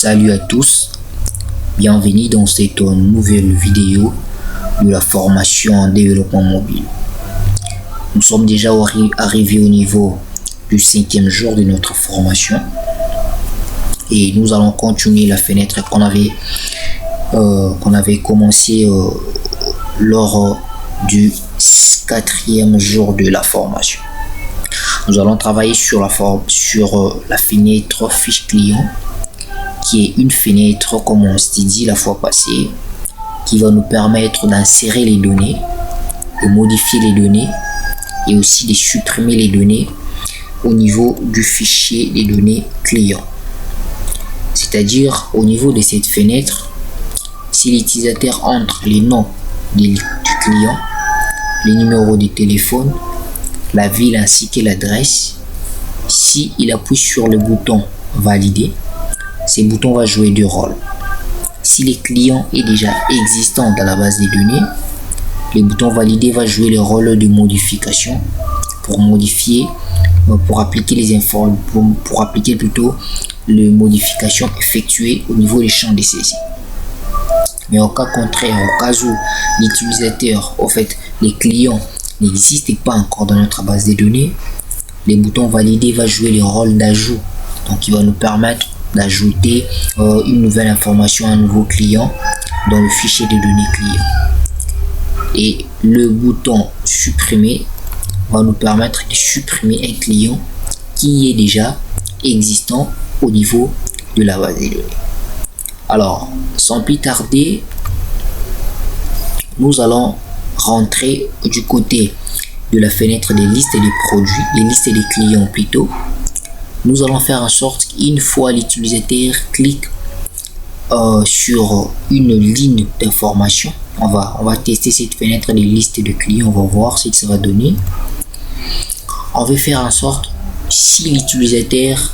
Salut à tous, bienvenue dans cette nouvelle vidéo de la formation en développement mobile. Nous sommes déjà arrivés au niveau du 5e jour de notre formation et nous allons continuer la fenêtre qu'on avait commencé lors du 4e jour de la formation. Nous allons travailler sur la fenêtre fiche client, qui est une fenêtre, comme on s'est dit la fois passée, qui va nous permettre d'insérer les données, de modifier les données et aussi de supprimer les données au niveau du fichier des données client. C'est-à-dire, au niveau de cette fenêtre, si l'utilisateur entre les noms du client, les numéros de téléphone, la ville ainsi que l'adresse, si il appuie sur le bouton valider, ce bouton va jouer deux rôles. Si le client est déjà existant dans la base de données, le bouton valider va jouer le rôle de modification pour modifier, pour appliquer plutôt les modifications effectuées au niveau des champs de saisie. Mais au cas contraire, au cas où l'utilisateur, les clients n'existent pas encore dans notre base de données, le bouton valider va jouer le rôle d'ajout. Donc il va nous permettre d'ajouter une nouvelle information à un nouveau client dans le fichier de données client. Et le bouton supprimer va nous permettre de supprimer un client qui est déjà existant au niveau de la base de données. Alors, sans plus tarder, nous allons rentrer du côté de la fenêtre des listes des produits, des listes des clients plutôt. Nous allons faire en sorte qu'une fois l'utilisateur clique sur une ligne d'information, on va tester cette fenêtre des listes de clients, on va voir ce que ça va donner. On va faire en sorte, si l'utilisateur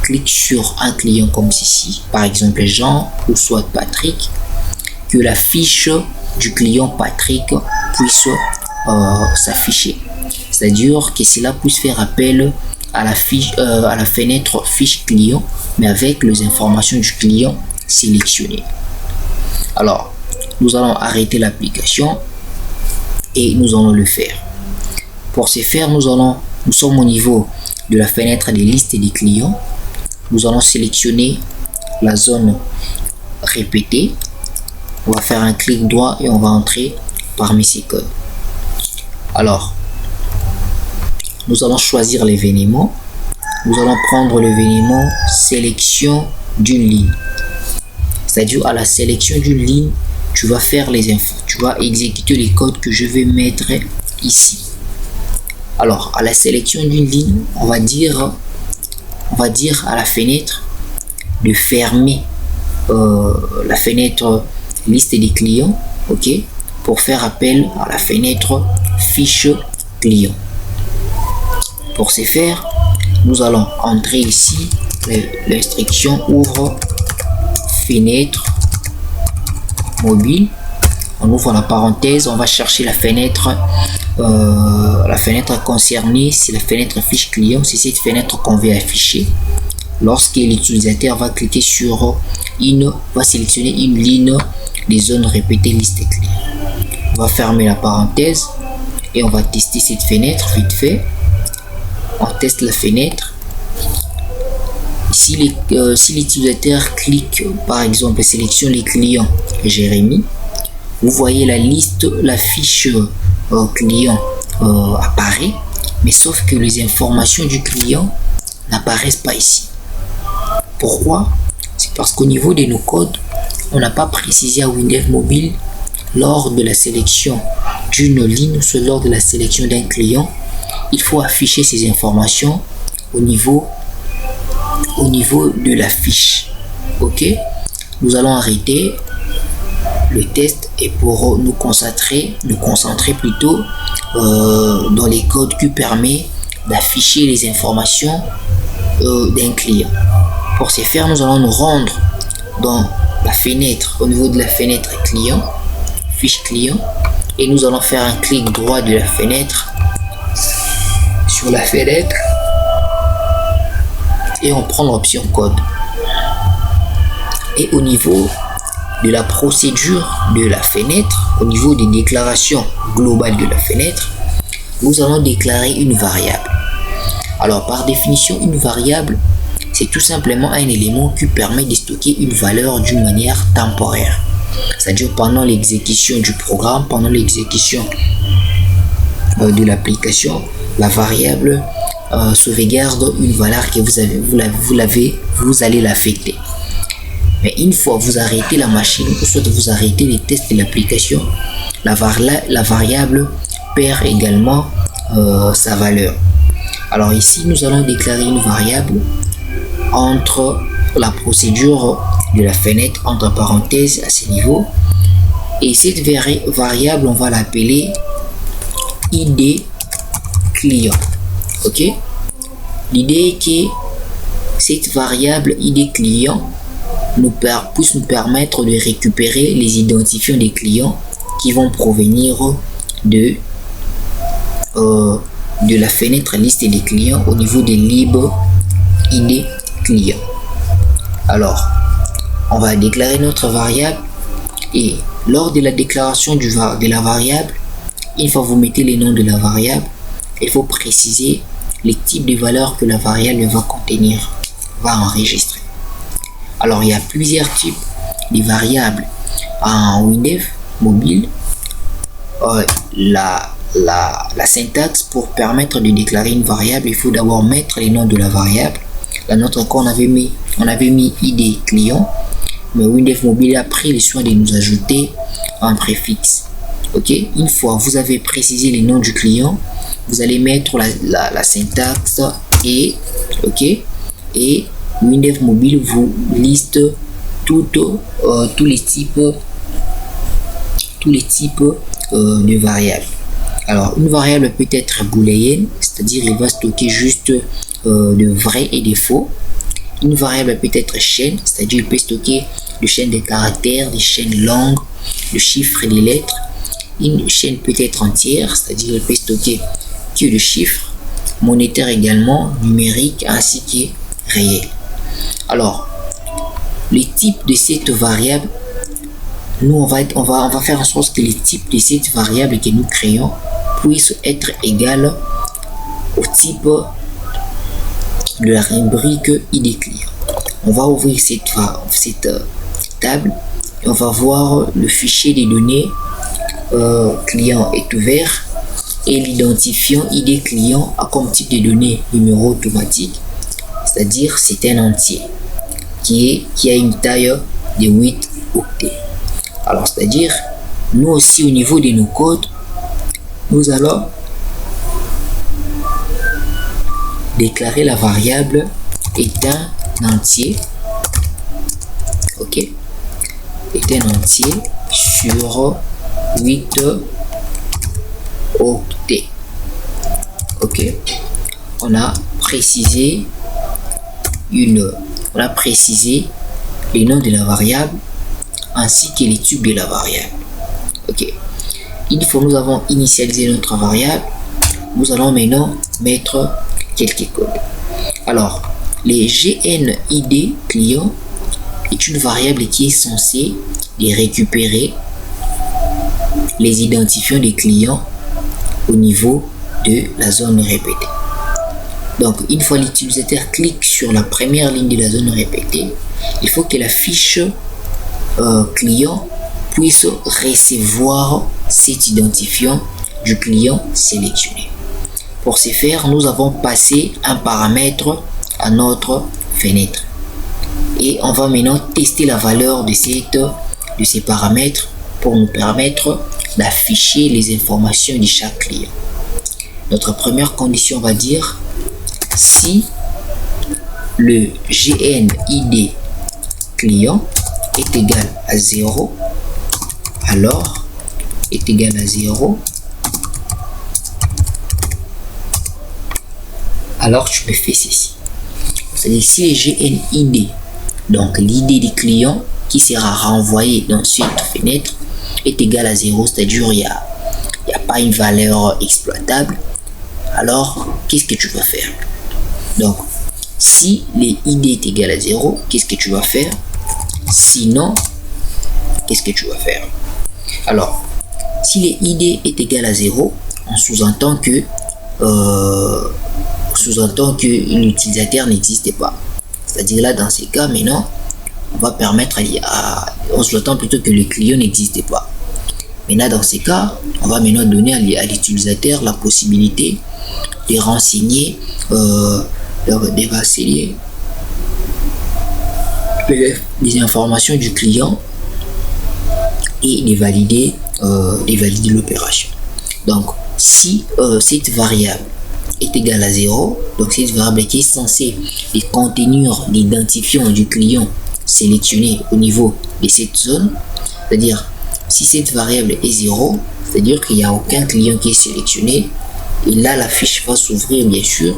clique sur un client comme ceci, par exemple Jean ou soit Patrick, que la fiche du client Patrick puisse s'afficher. C'est-à-dire que cela puisse faire appel à la fenêtre fiche client, mais avec les informations du client sélectionnées. Alors, nous allons arrêter l'application et nous allons le faire. Pour ce faire, nous sommes au niveau de la fenêtre des listes des clients. Nous allons sélectionner la zone répétée. On va faire un clic droit et on va entrer parmi ces codes. Alors, nous allons choisir l'événement. Nous allons prendre l'événement sélection d'une ligne. C'est-à-dire à la sélection d'une ligne, tu vas faire les infos. Tu vas exécuter les codes que je vais mettre ici. Alors, à la sélection d'une ligne, on va dire à la fenêtre de fermer la fenêtre liste des clients, ok, pour faire appel à la fenêtre fiche client. Pour ce faire, nous allons entrer ici l'instruction ouvre fenêtre mobile. On ouvre la parenthèse, on va chercher la fenêtre concernée, c'est la fenêtre fiche client, c'est cette fenêtre qu'on veut afficher. Lorsque l'utilisateur va cliquer sur va sélectionner une ligne des zones répétées liste client. On va fermer la parenthèse et on va tester cette fenêtre vite fait. On teste la fenêtre. Si l'utilisateur clique, par exemple, sélectionne les clients Jérémy, vous voyez la liste, la fiche client apparaît, mais sauf que les informations du client n'apparaissent pas ici. Pourquoi? C'est parce qu'au niveau de nos codes, on n'a pas précisé à Windows Mobile lors de la sélection d'une ligne, ou lors de la sélection d'un client, il faut afficher ces informations au niveau de la fiche. Ok, nous allons arrêter le test et pour nous concentrer plutôt dans les codes qui permettent d'afficher les informations d'un client. Pour ce faire, nous allons nous rendre dans la fenêtre, au niveau de la fenêtre client, fiche client, et nous allons faire un clic droit de la fenêtre sur la fenêtre et on prend l'option code. Et au niveau de la procédure de la fenêtre, au niveau des déclarations globales de la fenêtre, nous allons déclarer une variable. Alors, par définition, une variable, c'est tout simplement un élément qui permet de stocker une valeur d'une manière temporaire. C'est-à-dire pendant l'exécution du programme, pendant l'exécution de l'application, la variable sauvegarde une valeur que vous allez l'affecter. Mais une fois vous arrêtez la machine, ou soit vous arrêtez les tests de l'application, la variable perd également sa valeur. Alors ici, nous allons déclarer une variable entre la procédure de la fenêtre, entre parenthèses à ce niveau. Et cette variable, on va l'appeler ID client. Ok? L'idée est que cette variable ID client puisse nous permettre de récupérer les identifiants des clients qui vont provenir de la fenêtre liste des clients au niveau des libres ID client. Alors, on va déclarer notre variable et lors de la déclaration de la variable, une fois que vous mettez les noms de la variable, il faut préciser les types de valeurs que la variable va contenir, va enregistrer. Alors, il y a plusieurs types de variables en Windows mobile. La syntaxe pour permettre de déclarer une variable, il faut d'abord mettre les noms de la variable. Dans notre cas, on avait mis ID client, mais Windows mobile a pris le soin de nous ajouter un préfixe. Ok, une fois vous avez précisé les noms du client, vous allez mettre la syntaxe et ok, et Windows mobile vous liste tous les types de variables. Alors, une variable peut être booléenne, c'est-à-dire il va stocker juste de vrai et de faux. Une variable peut être chaîne, c'est-à-dire il peut stocker des chaînes de caractères, des chaînes longues, de chiffres et des lettres. Une chaîne peut être entière, c'est-à-dire il peut stocker que de chiffres, monétaires également, numériques ainsi que réels. Alors, les types de cette variable, nous on va faire en sorte que les types de cette variable que nous créons puissent être égales au type de la rubrique ID client. On va ouvrir cette table et on va voir le fichier des données client est ouvert et l'identifiant ID client a comme type de données numéro automatique, c'est-à-dire c'est un entier qui a une taille de 8 octets. Alors c'est-à-dire nous aussi au niveau de nos codes, nous allons déclarer la variable est un entier, ok, est un entier sur 8 octets. Ok, on a précisé les noms de la variable ainsi que les types de la variable. Ok, une fois nous avons initialisé notre variable, nous allons maintenant mettre quelques codes. Alors, les GNID client est une variable qui est censée récupérer les identifiants des clients au niveau de la zone répétée. Donc, une fois l'utilisateur clique sur la première ligne de la zone répétée, il faut que la fiche client puisse recevoir cet identifiant du client sélectionné. Pour ce faire, nous avons passé un paramètre à notre fenêtre et on va maintenant tester la valeur de ces paramètres pour nous permettre d'afficher les informations de chaque client. Notre première condition va dire si le GNID client est égal à 0, alors est égal à 0, alors tu me fais ceci. C'est-à-dire si le GNID, donc l'idée du client qui sera renvoyé dans cette fenêtre, est égal à 0, c'est-à-dire il n'y a pas une valeur exploitable, alors qu'est-ce que tu vas faire? Donc, si l'ID est égal à 0, qu'est-ce que tu vas faire? Sinon, qu'est-ce que tu vas faire? Alors, si les id est égal à 0, on sous-entend que l'utilisateur n'existe pas. C'est-à-dire là, dans ces cas, maintenant, on va permettre on sous-entend plutôt que le client n'existe pas. Maintenant, dans ces cas, on va maintenant donner à l'utilisateur la possibilité de renseigner, de renseigner les informations du client et de valider l'opération. Donc, si cette variable est égale à 0, donc cette variable qui est censée contenir l'identifiant du client sélectionné au niveau de cette zone, c'est-à-dire si cette variable est 0, c'est-à-dire qu'il n'y a aucun client qui est sélectionné, et là la fiche va s'ouvrir bien sûr,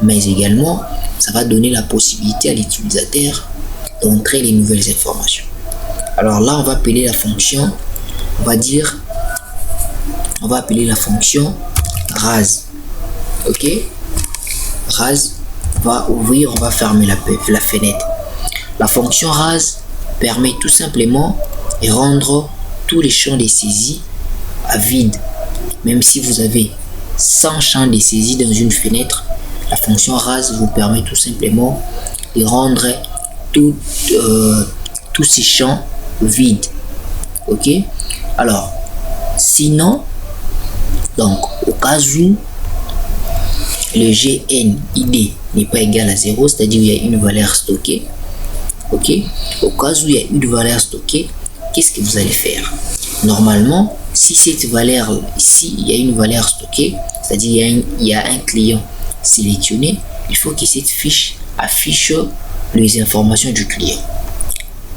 mais également ça va donner la possibilité à l'utilisateur d'entrer les nouvelles informations. Alors là on va appeler la fonction, on va appeler la fonction ras. Ok, ras va ouvrir, on va fermer la fenêtre. La fonction ras permet tout simplement de rendre tous les champs de saisie à vide. Même si vous avez 100 champs de saisie dans une fenêtre, la fonction ras vous permet tout simplement de rendre tous ces champs vides. Ok, alors sinon, donc au cas où le GNID n'est pas égal à 0, c'est-à-dire il y a une valeur stockée. Ok, au cas où il y a une valeur stockée, qu'est-ce que vous allez faire? Normalement, si cette valeur, ici il y a une valeur stockée, c'est-à-dire il y a un client sélectionné, il faut que cette fiche affiche les informations du client.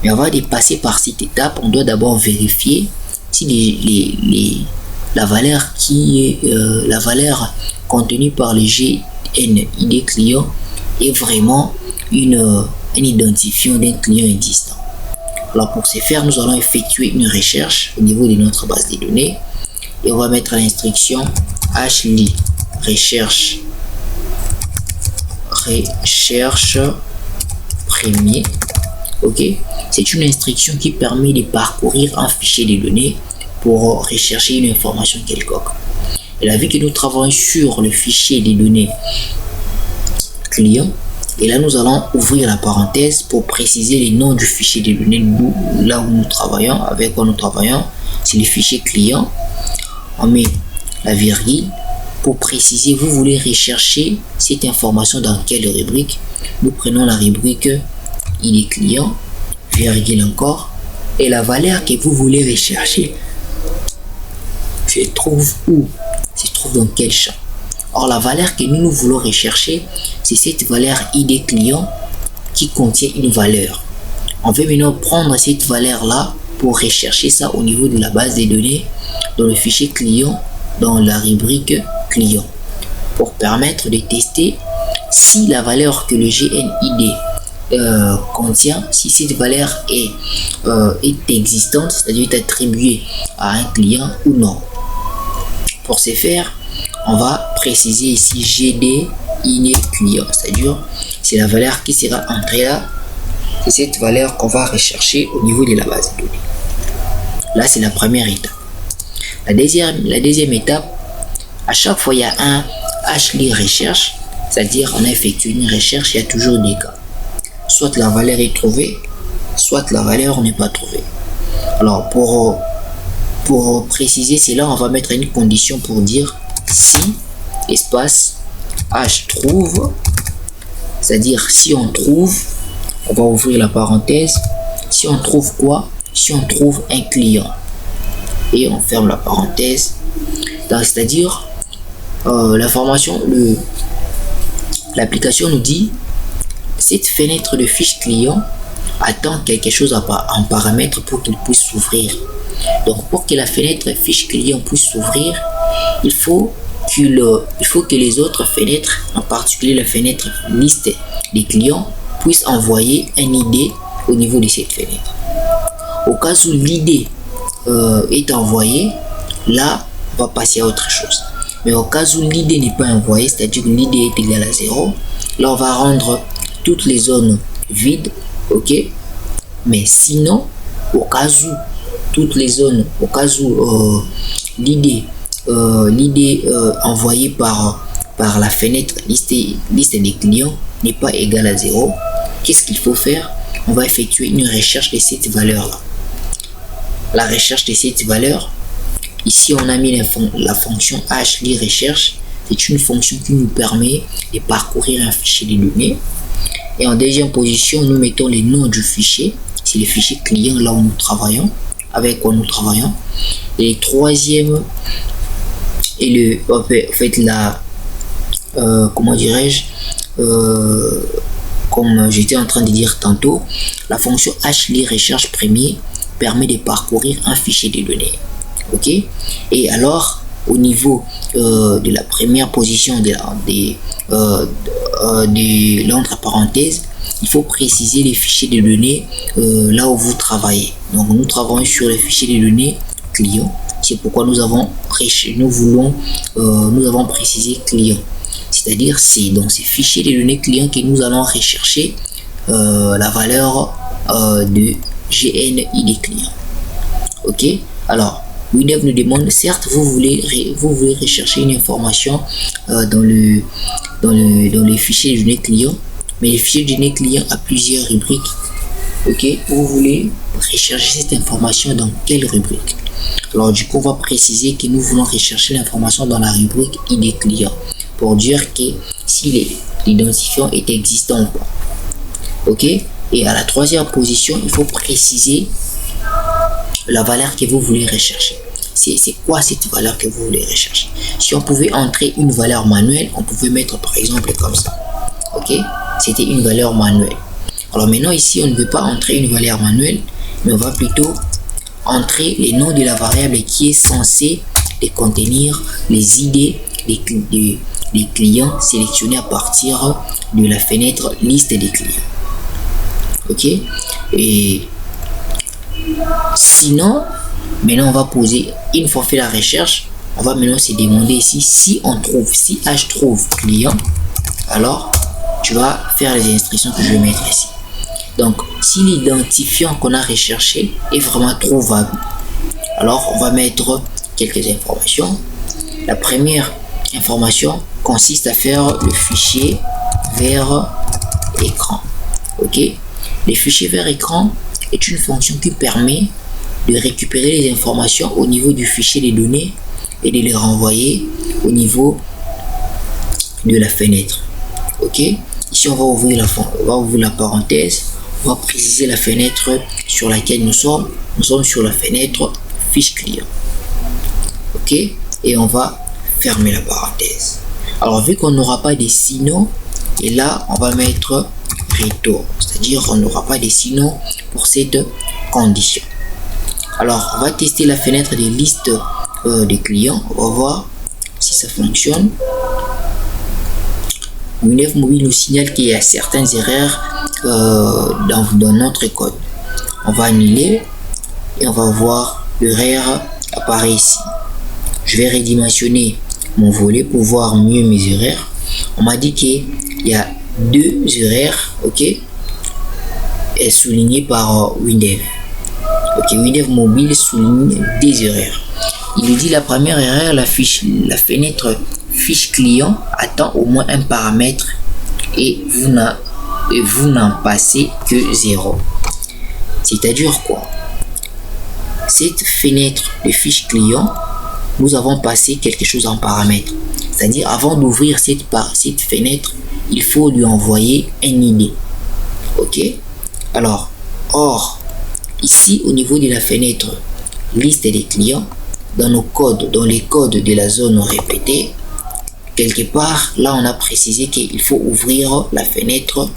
Mais avant de passer par cette étape, on doit d'abord vérifier si la valeur la valeur contenue par le GNID client est vraiment un identifiant d'un client existant. Alors pour ce faire, nous allons effectuer une recherche au niveau de notre base de données et on va mettre l'instruction hli recherche premier. Ok, c'est une instruction qui permet de parcourir un fichier de données pour rechercher une information quelconque. Et là, vu que nous travaillons sur le fichier des données client, et là nous allons ouvrir la parenthèse pour préciser les noms du fichier des données là où nous travaillons, avec quoi nous travaillons, c'est le fichier client. On met la virgule pour préciser vous voulez rechercher cette information dans quelle rubrique. Nous prenons la rubrique ID client, virgule encore, et la valeur que vous voulez rechercher se trouve où, se trouve dans quel champ. Or la valeur que nous voulons rechercher, c'est cette valeur ID client qui contient une valeur. On veut maintenant prendre cette valeur là pour rechercher ça au niveau de la base de données dans le fichier client, dans la rubrique client, pour permettre de tester si la valeur que le GNID contient, si cette valeur est existante, c'est-à-dire est attribuée à un client ou non. Pour ce faire, on va préciser ici GD INE client, c'est-à-dire c'est la valeur qui sera entrée là, c'est cette valeur qu'on va rechercher au niveau de la base de données. Là c'est la première étape. La deuxième étape, à chaque fois il y a un hli recherche, c'est-à-dire on a effectué une recherche, il y a toujours des cas. Soit la valeur est trouvée, soit la valeur n'est pas trouvée. Alors pour préciser cela, on va mettre une condition pour dire si espace h trouve, c'est-à-dire si on trouve, on va ouvrir la parenthèse, si on trouve quoi, si on trouve un client, et on ferme la parenthèse. C'est-à-dire l'information, l'application nous dit cette fenêtre de fiche client attend quelque chose en paramètre pour qu'il puisse s'ouvrir. Donc pour que la fenêtre fiche client puisse s'ouvrir, il faut que les autres fenêtres, en particulier la fenêtre liste des clients, puissent envoyer un ID au niveau de cette fenêtre. Au cas où l'ID est envoyé, là on va passer à autre chose. Mais au cas où l'ID n'est pas envoyé, c'est-à-dire que l'ID est égal à 0, là on va rendre toutes les zones vides. Ok, Mais sinon, au cas où toutes les zones, au cas où l'idée envoyée par la fenêtre liste des clients n'est pas égale à 0, qu'est-ce qu'il faut faire? On va effectuer une recherche de cette valeur-là. La recherche de cette valeur, ici on a mis la fonction h_recherche. C'est une fonction qui nous permet de parcourir un fichier de données. Et en deuxième position, nous mettons les noms du fichier. C'est le fichier client là où nous travaillons, avec quoi nous travaillons. Et troisième, et en fait la comment dirais-je, comme j'étais en train de dire tantôt, la fonction h_recherche premier permet de parcourir un fichier de données. Ok. Et alors au niveau de la première position de l'entre parenthèses, il faut préciser les fichiers de données là où vous travaillez. Donc nous travaillons sur les fichiers de données client. C'est pourquoi nous avons précisé client. C'est-à-dire c'est dans ces fichiers de données client que nous allons rechercher la valeur de GNID client. Ok. Alors WinDev nous demande, certes, vous voulez rechercher une information dans les fichiers de données client, mais les fichiers de données client a plusieurs rubriques. Ok, vous voulez rechercher cette information dans quelle rubrique? Alors du coup, on va préciser que nous voulons rechercher l'information dans la rubrique ID client pour dire que si l'identifiant est existant ou pas. Ok, et à la troisième position, il faut préciser la valeur que vous voulez rechercher. C'est quoi cette valeur que vous voulez rechercher? Si on pouvait entrer une valeur manuelle, on pouvait mettre par exemple comme ça. Ok, c'était une valeur manuelle. Alors maintenant ici, on ne veut pas entrer une valeur manuelle, mais on va plutôt entrer les noms de la variable qui est censée contenir les idées des clients sélectionnés à partir de la fenêtre liste des clients. Ok, et sinon, maintenant on va poser, une fois fait la recherche, on va maintenant se demander ici si h trouve client, alors tu vas faire les instructions que je vais mettre ici. Donc si l'identifiant qu'on a recherché est vraiment trouvable, alors on va mettre quelques informations. La première information consiste à faire le fichier vers écran. Ok, le fichier vers écran est une fonction qui permet de récupérer les informations au niveau du fichier des données et de les renvoyer au niveau de la fenêtre. Ok, ici on va ouvrir la parenthèse, on va préciser la fenêtre sur laquelle nous sommes sur la fenêtre fiche client. Ok, et on va fermer la parenthèse. Alors vu qu'on n'aura pas de sinon, et là on va mettre retour, c'est-à-dire on n'aura pas de sinon pour cette condition. Alors on va tester la fenêtre des listes des clients, on va voir si ça fonctionne. WinDev Mobile nous signale qu'il y a certaines erreurs dans notre code. On va annuler et on va voir l'erreur apparaît ici. Je vais redimensionner mon volet pour voir mieux mes erreurs. On m'a dit qu'il y a 2 erreurs, ok, est souligné par WinDev. Ok, WinDev Mobile souligne des erreurs. Il dit la première erreur, la fenêtre fiche client attend au moins un paramètre et vous n'en passez que 0. C'est-à-dire quoi? Cette fenêtre de fiche client, nous avons passé quelque chose en paramètre. C'est-à-dire avant d'ouvrir cette fenêtre, il faut lui envoyer un ID. Ok, alors or ici au niveau de la fenêtre liste des clients, dans les codes de la zone répétée, quelque part là on a précisé qu'il faut ouvrir la fenêtre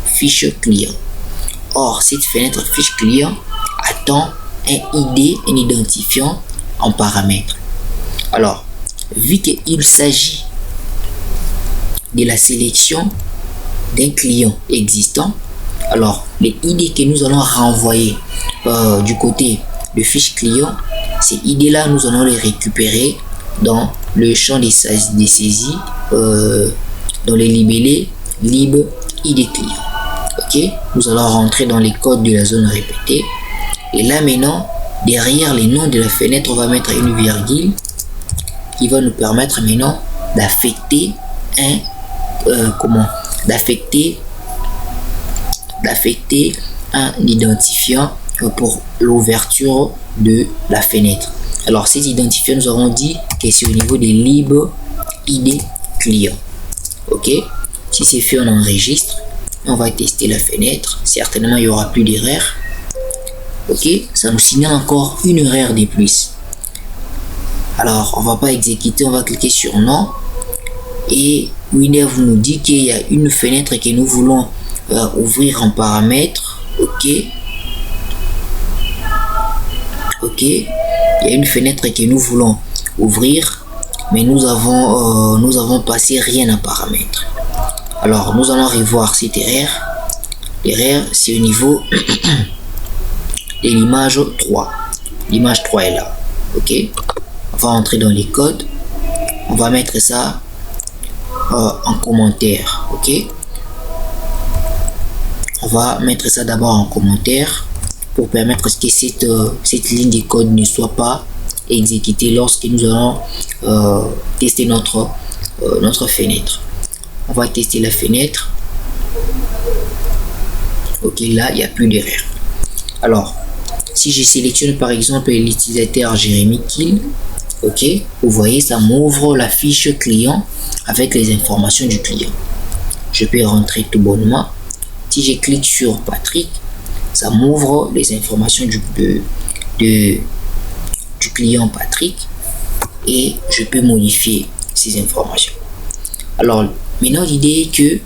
fiche client. Or cette fenêtre fiche client attend un ID, un identifiant en paramètre. Alors vu qu'il s'agit de la sélection d'un client existant, alors les ID que nous allons renvoyer du côté de fiche client, ces ID là nous allons les récupérer dans le champ des saisies, dans les libellés lib ID client. Ok, Ok, nous allons rentrer dans les codes de la zone répétée. Et là maintenant, derrière les noms de la fenêtre, on va mettre une virgule qui va nous permettre maintenant d'affecter d'affecter un identifiant pour l'ouverture de la fenêtre. Alors cet identifiant, nous avons dit que c'est au niveau des lib id client. Ok, si c'est fait, on enregistre. On va tester la fenêtre. Certainement, il n'y aura plus d'erreur. Ok, ça nous signale encore une erreur de plus. Alors, on va pas exécuter, on va cliquer sur non. Et Windows nous dit qu'il y a une fenêtre que nous voulons ouvrir en paramètres. Ok. Ok. Il y a une fenêtre que nous voulons ouvrir, mais nous avons passé rien en paramètres. Alors, nous allons revoir cette erreur. L'erreur, c'est au niveau de l'image 3. L'image 3 est là. Ok. On va entrer dans les codes. On va mettre ça en commentaire. Ok. On va mettre ça d'abord en commentaire pour permettre que cette ligne de code ne soit pas exécutée lorsque nous allons tester notre fenêtre. On va tester la fenêtre. Ok, là il n'y a plus d'erreur. Alors, si je sélectionne par exemple l'utilisateur Jérémy Kill, ok, vous voyez, ça m'ouvre la fiche client avec les informations du client. Je peux rentrer tout bonnement. Si je clique sur Patrick, ça m'ouvre les informations du client Patrick et je peux modifier ces informations. Alors maintenant, l'idée est que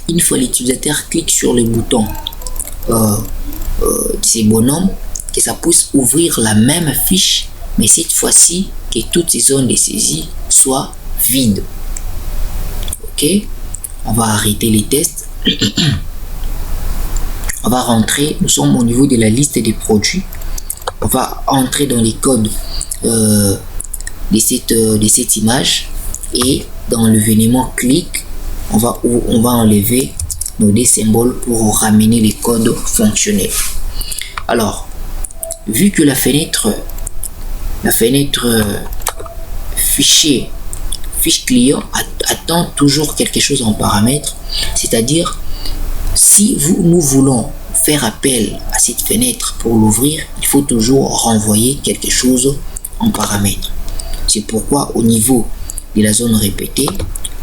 une fois l'utilisateur clique sur le bouton de ces bonhommes, que ça puisse ouvrir la même fiche, mais cette fois-ci que toutes ces zones de saisie soient vides. Ok, on va arrêter les tests. On va rentrer, nous sommes au niveau de la liste des produits. On va entrer dans les codes de cette image et dans l'événement clic, on va enlever nos deux symboles pour ramener les codes fonctionnels. Alors, vu que la fenêtre fiche client attend toujours quelque chose en paramètre, c'est-à-dire si nous voulons faire appel à cette fenêtre pour l'ouvrir, il faut toujours renvoyer quelque chose en paramètre. C'est pourquoi au niveau de la zone répétée,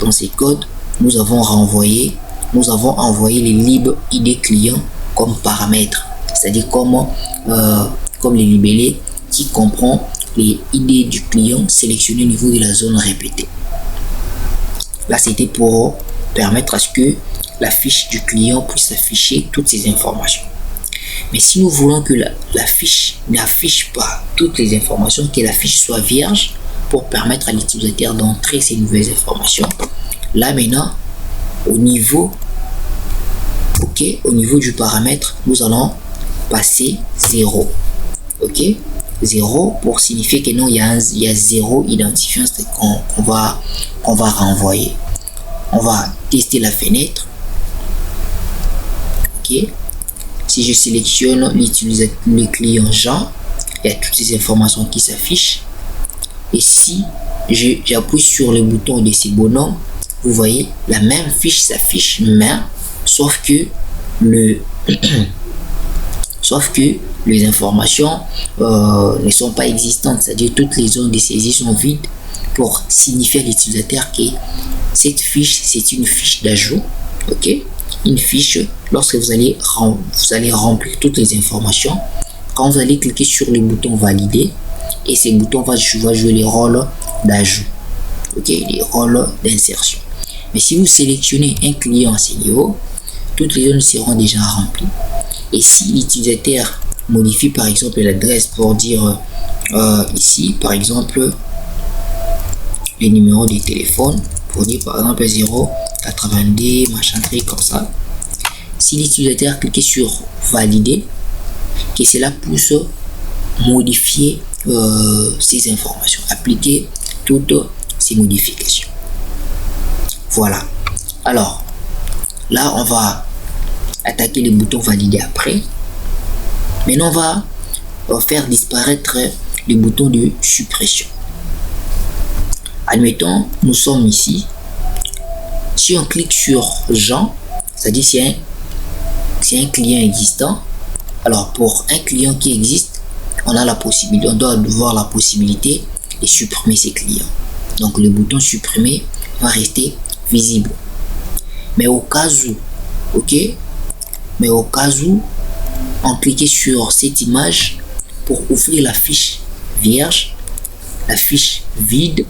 dans ces codes, nous avons envoyé les lib id client comme paramètre, c'est-à-dire comme les libellés qui comprend les ID du client sélectionnés au niveau de la zone répétée. Là, c'était pour permettre à ce que la fiche du client puisse afficher toutes ces informations. Mais si nous voulons que la fiche n'affiche pas toutes les informations, que la fiche soit vierge pour permettre à l'utilisateur d'entrer ces nouvelles informations, là maintenant, au niveau du paramètre, nous allons passer 0. Ok, 0 pour signifier que non, il y a 0 identifiant qu'on va renvoyer. On va tester la fenêtre. Ok, si je sélectionne le client Jean, il y a toutes ces informations qui s'affichent. Et si j'appuie sur le bouton de ces bonhommes, vous voyez la même fiche s'affiche, mais sauf que les informations ne sont pas existantes, c'est-à-dire toutes les zones de saisie sont vides pour signifier à l'utilisateur que cette fiche, c'est une fiche d'ajout. Ok, une fiche, lorsque vous allez remplir toutes les informations, quand vous allez cliquer sur le bouton valider, et ces boutons va jouer les rôles d'ajout, ok, les rôles d'insertion. Mais si vous sélectionnez un client à ce niveau, toutes les zones seront déjà remplies. Et si l'utilisateur modifie par exemple l'adresse pour dire ici par exemple les numéros de téléphone, pour dire par exemple 082 machin truc comme ça, si l'utilisateur clique sur valider, que cela puisse modifier ces informations, appliquer toutes ces modifications. Voilà. Alors là, on va attaquer le bouton valider après. Maintenant, on va faire disparaître le bouton de suppression. Admettons, nous sommes ici. Si on clique sur Jean, c'est-à-dire c'est un client existant. Alors pour un client qui existe, on a la possibilité, on doit avoir la possibilité de supprimer ces clients. Donc le bouton supprimer va rester visible. Mais au cas où, ok, mais au cas où on clique sur cette image pour ouvrir la fiche vierge, la fiche vide,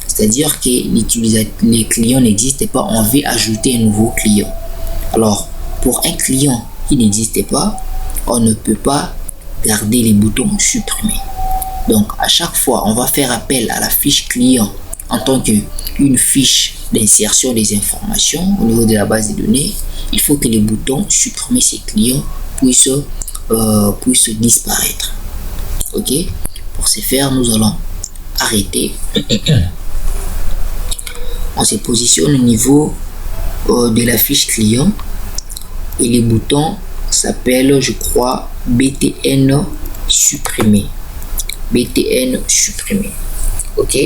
c'est-à-dire que les clients n'existent pas, on veut ajouter un nouveau client. Alors pour un client qui n'existe pas, on ne peut pas garder les boutons supprimés. Donc à chaque fois, on va faire appel à la fiche client en tant qu'une fiche d'insertion des informations au niveau de la base de données. Il faut que les boutons supprimer ces clients puissent disparaître. Ok, pour ce faire, nous allons arrêter. On se positionne au niveau de la fiche client et les boutons s'appellent, je crois, BTN supprimé. BTN supprimé. Ok,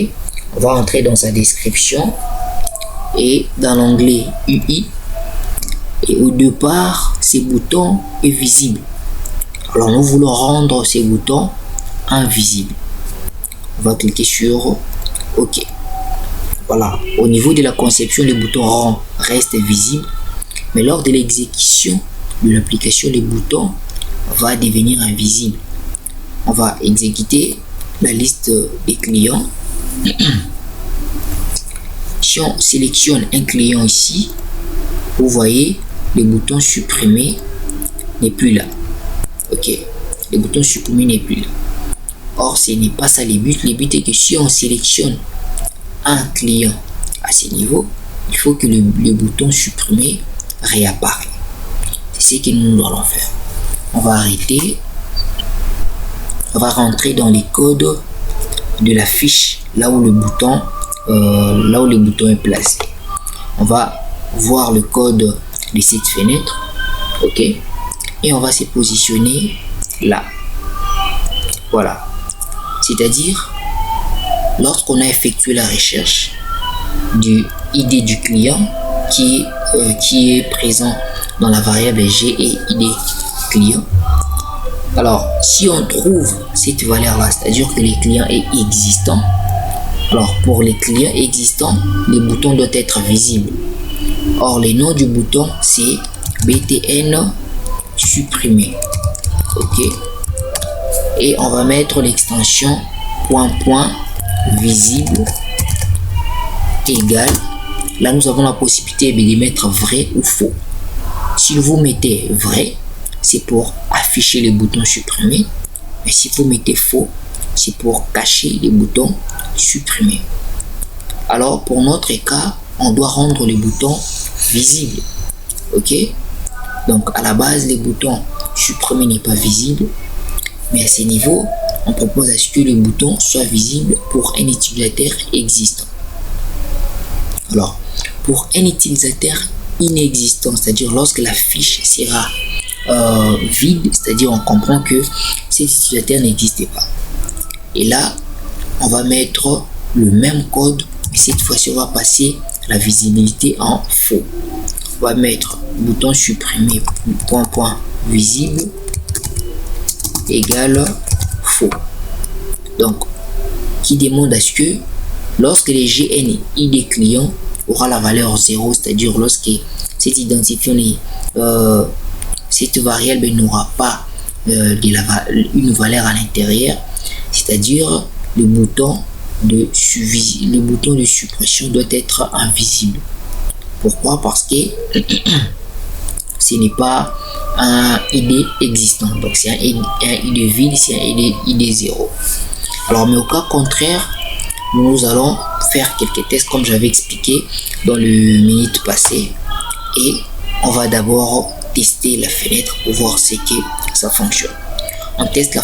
on va entrer dans sa description et dans l'onglet UI. Et au départ, ces boutons est visible. Alors nous voulons rendre ces boutons invisibles. On va cliquer sur OK. Voilà. Au niveau de la conception, les boutons rond restent visibles, mais lors de l'exécution de l'application, les boutons va devenir invisibles. On va exécuter la liste des clients. Si on sélectionne un client ici, vous voyez le bouton supprimer n'est plus là. Ok, le bouton supprimer n'est plus là. Or, ce n'est pas ça le but. Le but est que si on sélectionne un client à ce niveau, il faut que le bouton supprimer réapparaît. C'est ce que nous allons faire. On va arrêter. On va rentrer dans les codes de la fiche là où le bouton est placé. On va voir le code de cette fenêtre. Ok, et on va se positionner là. Voilà, c'est-à-dire lorsqu'on a effectué la recherche du ID du client qui est présent dans la variable G et ID client. Alors si on trouve cette valeur là, c'est-à-dire que le client est existant, alors pour les clients existants, le bouton doit être visible. Or le nom du bouton c'est BTN supprimé. Ok, et on va mettre l'extension .visible égale, là nous avons la possibilité de mettre vrai ou faux. Si vous mettez vrai, c'est pour afficher les boutons supprimés, mais si vous mettez faux, c'est pour cacher les boutons supprimés. Alors pour notre cas, on doit rendre les boutons visibles. Ok, donc à la base les boutons supprimés n'est pas visible, mais à ce niveau on propose à ce que le bouton soit visible pour un utilisateur existant. Alors pour un utilisateur inexistant, c'est-à-dire lorsque la fiche sera vide, c'est-à-dire on comprend que cet utilisateur n'existait pas, et là on va mettre le même code, mais cette fois-ci on va passer la visibilité en faux. On va mettre bouton supprimé .visible égale faux, donc qui demande à ce que lorsque les GNID client aura la valeur 0, c'est-à-dire lorsque cet identifiant cette variable n'aura pas une valeur à l'intérieur, c'est-à-dire le bouton de suppression doit être invisible. Pourquoi? Parce que ce n'est pas un ID existant, donc c'est un ID vide, c'est un ID 0. Alors mais au cas contraire, nous allons faire quelques tests comme j'avais expliqué dans le minute passé, et on va d'abord tester la fenêtre pour voir ce que ça fonctionne. On teste la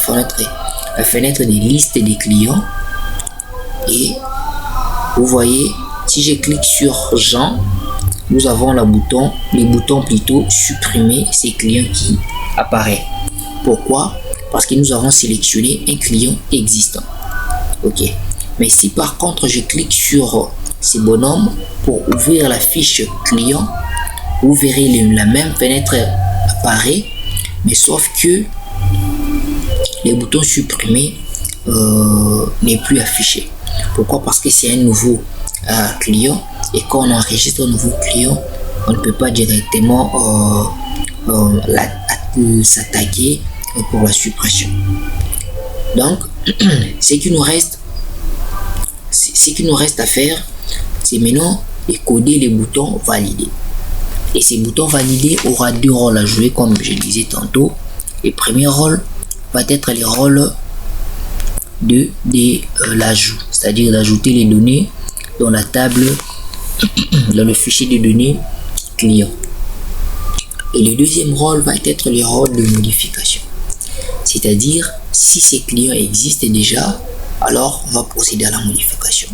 fenêtre des listes des clients, et vous voyez si je clique sur Jean, nous avons le bouton plutôt supprimer ces clients qui apparaît. Pourquoi? Parce que nous avons sélectionné un client existant. Ok. Mais si par contre je clique sur ces bonhommes pour ouvrir la fiche client, vous verrez la même fenêtre apparaît, mais sauf que les boutons supprimés n'est plus affiché. Pourquoi? Parce que c'est un nouveau client, et quand on enregistre un nouveau client, on ne peut pas directement s'attaquer pour la suppression. Donc ce qui nous reste à faire, c'est maintenant de coder les boutons validés. Et ces boutons validés aura deux rôles à jouer, comme je le disais tantôt. Le premier rôle va être le rôle de l'ajout, c'est-à-dire d'ajouter les données dans la table, dans le fichier de données client. Et le deuxième rôle va être le rôle de modification, c'est-à-dire si ces clients existent déjà, alors on va procéder à la modification.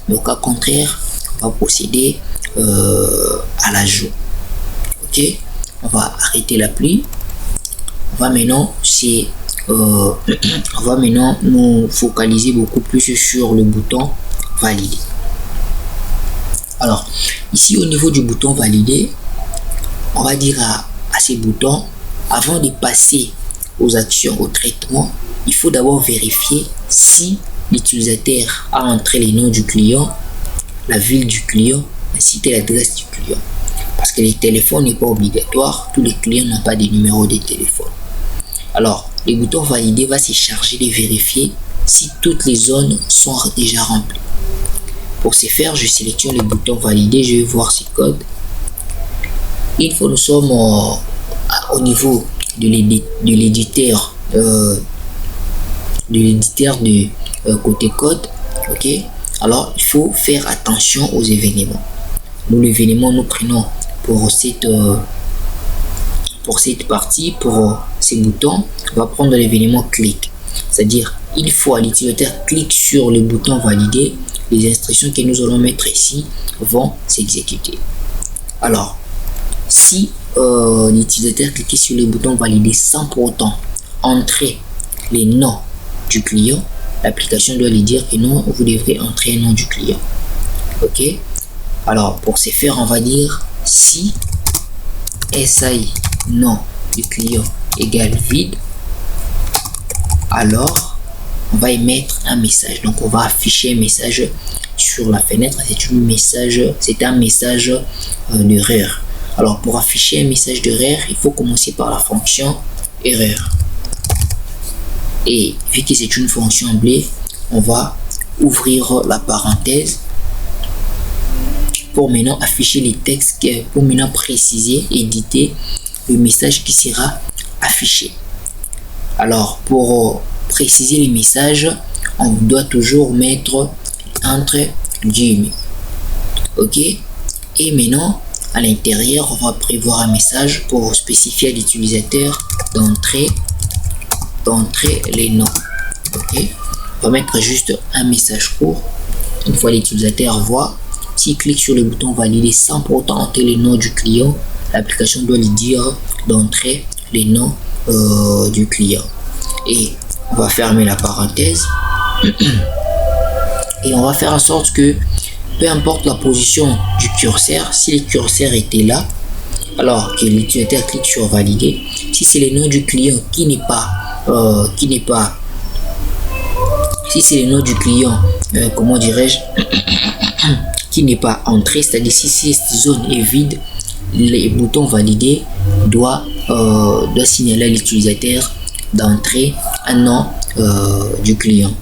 Mais au cas contraire, on va procéder à l'ajout. Ok, on va arrêter l'appli. On va maintenant nous focaliser beaucoup plus sur le bouton valider. Alors ici au niveau du bouton valider, on va dire à ces boutons, avant de passer aux actions, au traitement, il faut d'abord vérifier si l'utilisateur a entré les noms du client, la ville du client, ainsi que l'adresse du client. Parce que le téléphone n'est pas obligatoire, tous les clients n'ont pas de numéro de téléphone. Alors, le bouton valider va se charger de vérifier si toutes les zones sont déjà remplies. Pour ce faire, je sélectionne le bouton valider, je vais voir ce code. Une fois nous sommes au niveau de l'éditeur de côté code, ok, alors il faut faire attention aux événements. Nous, l'événement, nous prenons pour cette partie, pour ces boutons, on va prendre l'événement clic, c'est-à-dire il faut à l'utilisateur clique sur le bouton valider, les instructions que nous allons mettre ici vont s'exécuter. Alors si l'utilisateur clique sur le bouton valider sans pour autant entrer les noms du client, l'application doit lui dire que non, vous devrez entrer un nom du client. Ok, alors pour ce faire, on va dire si SI nom du client égale vide, alors on va émettre un message. Donc on va afficher un message sur la fenêtre. C'est un message d'erreur. Alors pour afficher un message d'erreur, il faut commencer par la fonction erreur. Et vu que c'est une fonction blé, on va ouvrir la parenthèse pour maintenant afficher les textes, pour maintenant préciser, éditer le message qui sera affiché. Alors pour préciser les messages, on doit toujours mettre entre guillemets. Ok, et maintenant à l'intérieur, on va prévoir un message pour spécifier à l'utilisateur d'entrer les noms. Ok, on va mettre juste un message court. Une fois l'utilisateur voit, s'il clique sur le bouton valider sans pour autant entrer les noms du client, l'application doit lui dire d'entrer les noms du client. Et on va fermer la parenthèse et on va faire en sorte que peu importe la position du curseur, si le curseur était là, alors que l'utilisateur clique sur valider, si c'est le nom du client si c'est le nom du client, comment dirais-je, qui n'est pas entré, c'est-à-dire si cette zone est vide, les boutons valider doit signaler à l'utilisateur d'entrer un nom du client.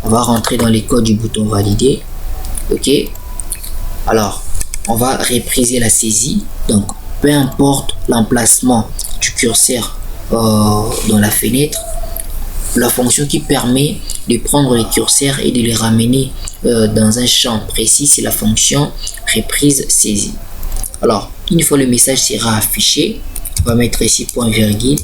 On va rentrer dans les codes du bouton valider. Ok, alors on va repriser la saisie. Donc peu importe l'emplacement du curseur dans la fenêtre, la fonction qui permet de prendre les curseurs et de les ramener dans un champ précis, c'est la fonction reprise saisie. Alors une fois le message sera affiché, on va mettre ici point virgule.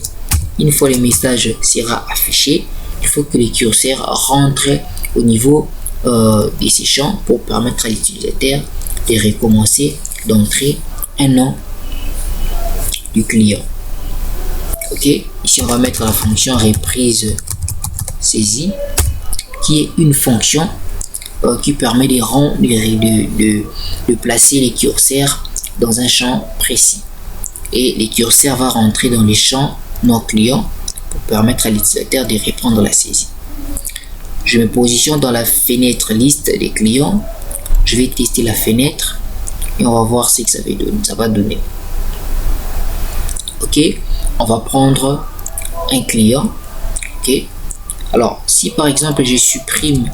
Une fois le message sera affiché, il faut que les curseurs rentrent au niveau de ces champs pour permettre à l'utilisateur de recommencer d'entrer un nom du client. Ok, ici on va mettre la fonction reprise saisie, qui est une fonction qui permet de placer les curseurs dans un champ précis, et les curseurs vont rentrer dans les champs non clients pour permettre à l'utilisateur de reprendre la saisie. Je me positionne dans la fenêtre liste des clients, je vais tester la fenêtre et on va voir ce que ça va donner. Ok, on va prendre un client. Ok, alors si par exemple je supprime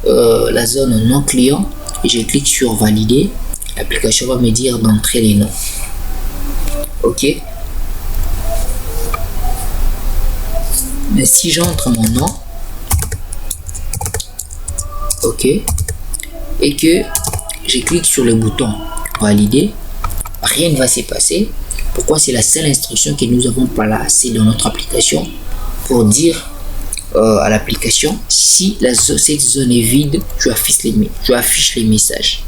la zone non client et je clique sur valider, l'application va me dire d'entrer les noms. Ok, mais si j'entre mon nom, ok, et que je clique sur le bouton valider, rien ne va se passer. Pourquoi? C'est la seule instruction que nous avons placée dans notre application pour dire à l'application si cette zone est vide, tu affiches les messages.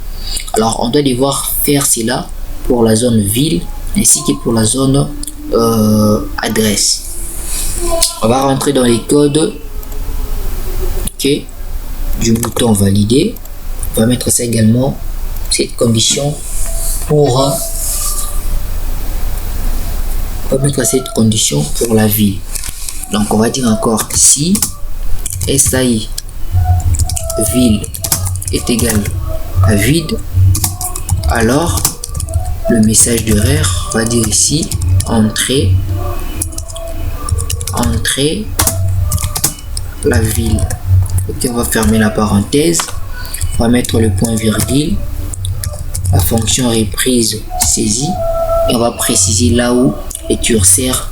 Alors on doit devoir faire cela pour la zone ville ainsi que pour la zone adresse. On va rentrer dans les codes, ok, du bouton valider. On va mettre ça également, cette condition pour la ville. Donc on va dire encore si SAI ville est égal à vide, alors le message d'erreur va dire ici entrer la ville. Ok, on va fermer la parenthèse, on va mettre le point virgule, la fonction reprise saisie, et on va préciser là où le curseur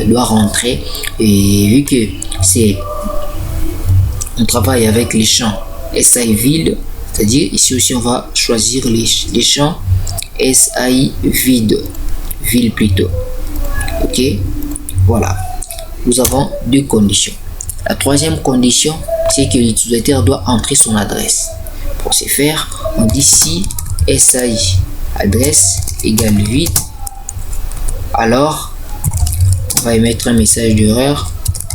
doit rentrer. Et vu que on travaille avec les champs SAI ville, c'est-à-dire ici aussi on va choisir les champs SAI vide, ville plutôt. Ok, voilà, nous avons deux conditions. La troisième condition, c'est que l'utilisateur doit entrer son adresse. Pour ce faire, on dit si SAI adresse égale vide, alors on va émettre un message d'erreur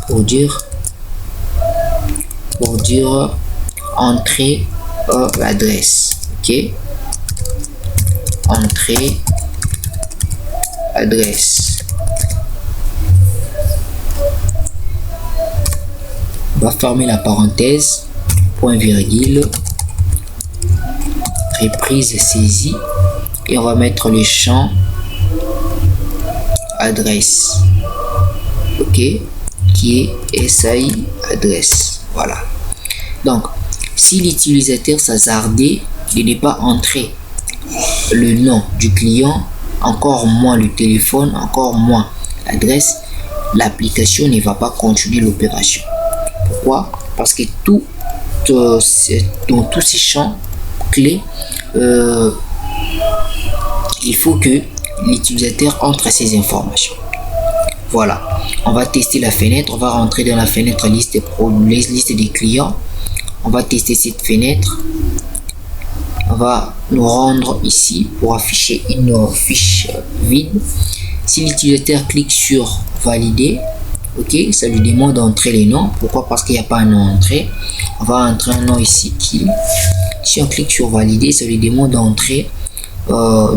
pour dire entrer l'adresse. Ok, entrer adresse. On va fermer la parenthèse, point virgule, reprise saisie, et on va mettre le champ adresse, ok, qui est SAI adresse. Voilà. Donc si l'utilisateur s'hasardait de ne pas entrer le nom du client, encore moins le téléphone, encore moins l'adresse, l'application ne va pas continuer l'opération. Pourquoi? Parce que dans tous ces champs clés, il faut que l'utilisateur entre ces informations. Voilà, on va tester la fenêtre, on va rentrer dans la fenêtre liste des clients, on va tester cette fenêtre, on va nous rendre ici pour afficher une fiche vide. Si l'utilisateur clique sur valider, ok, ça lui demande d'entrer les noms. Pourquoi? Parce qu'il n'y a pas un nom entré. On va entrer un nom ici. Si on clique sur valider, ça lui demande d'entrer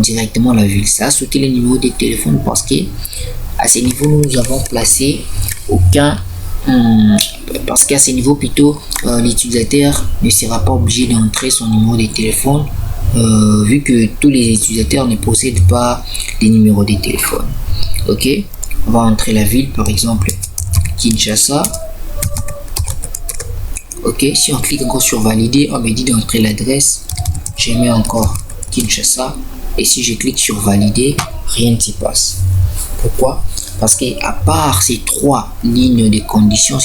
directement la ville. Ça a sauté le numéro de téléphone parce que à ce niveau nous avons placé aucun parce qu'à ce niveau plutôt l'utilisateur ne sera pas obligé d'entrer son numéro de téléphone vu que tous les utilisateurs ne possèdent pas des numéros de téléphone. Ok, on va entrer la ville, par exemple Kinshasa. Ok, si on clique encore sur valider, on me dit d'entrer l'adresse, je mets encore Kinshasa, et si je clique sur valider, rien ne se passe. Pourquoi? Parce que à part ces trois lignes de conditions,